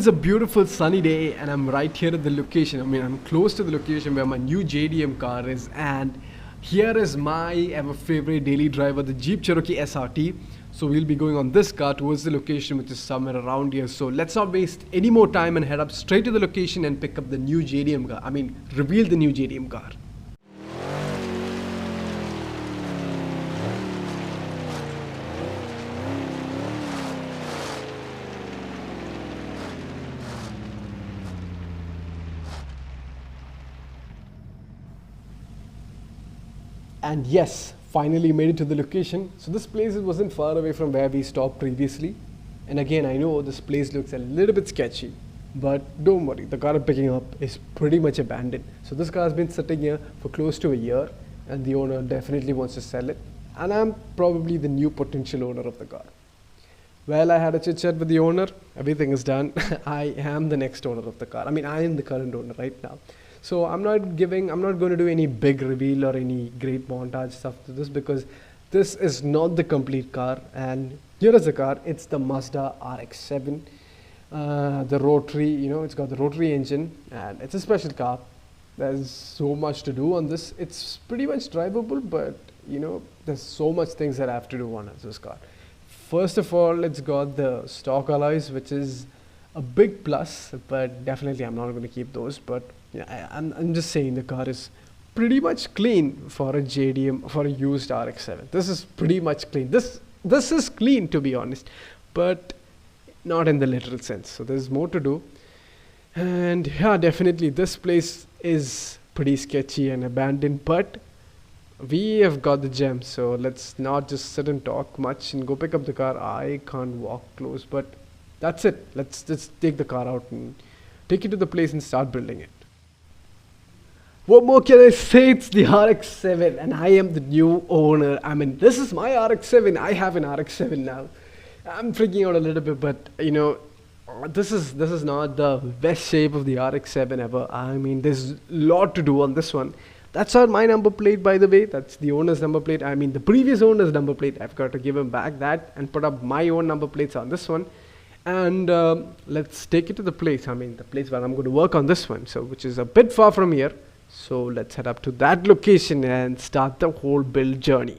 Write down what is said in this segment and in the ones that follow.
is a beautiful sunny day and I'm right here at the location. I mean, I'm close to the location where my new JDM car is, and here is my ever favorite daily driver, the Jeep Cherokee SRT. So we'll be going on this car towards the location, which is somewhere around here. So let's not waste any more time and head up straight to the location and pick up the new JDM car. I mean, reveal the new JDM car. And yes, finally made it to the location. So this place wasn't far away from where we stopped previously. And again, I know this place looks a little bit sketchy, but don't worry, the car I'm picking up is pretty much abandoned. So this car has been sitting here for close to a year, and the owner definitely wants to sell it. And I'm probably the new potential owner of the car. Well, I had a chit chat with the owner, everything is done. I am the next owner of the car. I mean, I am the current owner right now. So I'm not going to do any big reveal or any great montage stuff to this, because this is not the complete car. And here is the car. It's the Mazda RX-7, the rotary, it's got the rotary engine, and it's a special car. There's so much to do on this. It's pretty much drivable, but there's so much things that I have to do on this car. First of all, it's got the stock alloys, which is a big plus, but definitely I'm not going to keep those. But yeah, I'm just saying the car is pretty much clean for a JDM, for a used RX-7. This is pretty much clean. This is clean, to be honest, but not in the literal sense. So there's more to do. And yeah, definitely this place is pretty sketchy and abandoned, but we have got the gem. So let's not just sit and talk much and go pick up the car. I can't walk close, but that's it. Let's just take the car out and take it to the place and start building it. What more can I say? It's the RX-7 and I am the new owner. I mean, this is my RX-7. I have an RX-7 now. I'm freaking out a little bit, but this is not the best shape of the RX-7 ever. I mean, there's a lot to do on this one. That's not my number plate, by the way. That's the owner's number plate. I mean, the previous owner's number plate. I've got to give him back that and put up my own number plates on this one. And let's take it to the place. I mean, the place where I'm going to work on this one. So, which is a bit far from here. So let's head up to that location and start the whole build journey.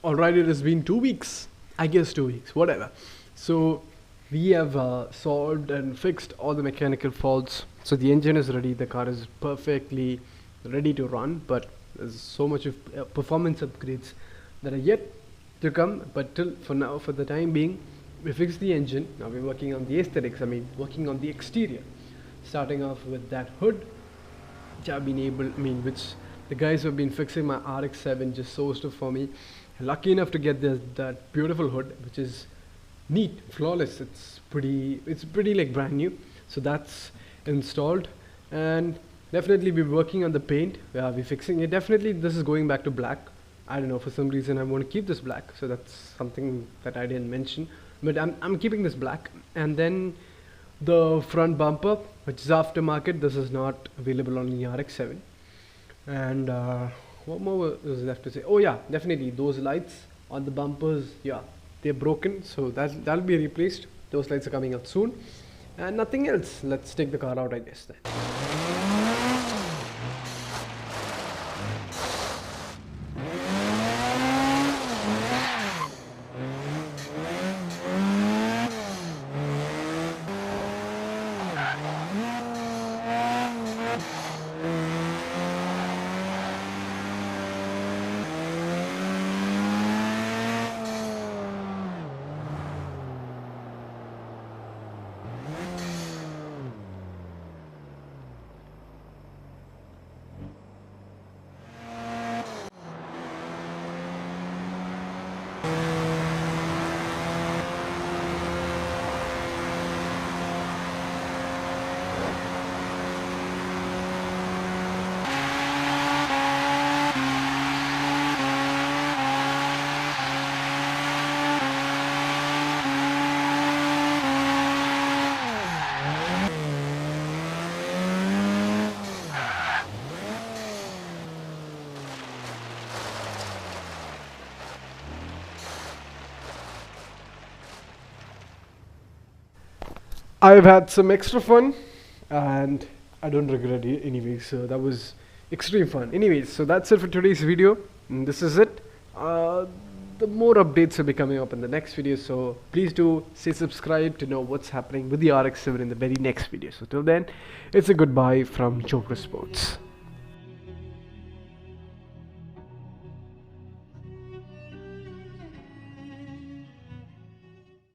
Alright, it has been 2 weeks. I guess 2 weeks, whatever. So we have solved and fixed all the mechanical faults. So the engine is ready. The car is perfectly ready to run, but there's so much of performance upgrades that are yet to come. But for now, for the time being, we fixed the engine. Now we're working on the aesthetics. I mean, working on the exterior. Starting off with that hood, which the guys who have been fixing my RX-7 just sourced it for me. Lucky enough to get that beautiful hood, which is neat, flawless. It's pretty like brand new. So that's installed, and definitely we're working on the paint. We're fixing it. Definitely this is going back to black. I don't know, for some reason I want to keep this black, so that's something that I didn't mention, but I'm keeping this black. And then the front bumper, which is aftermarket. This is not available on the RX-7. And what more is left to say? Oh yeah, definitely those lights on the bumpers, yeah, they're broken, so that'll be replaced. Those lights are coming out soon, and nothing else. Let's take the car out, I guess then. I've had some extra fun and I don't regret it anyway. So that was extreme fun. Anyways, so that's it for today's video. And this is it. The more updates will be coming up in the next video. So please do stay subscribed to know what's happening with the RX-7 in the very next video. So till then, it's a goodbye from Joker Sports.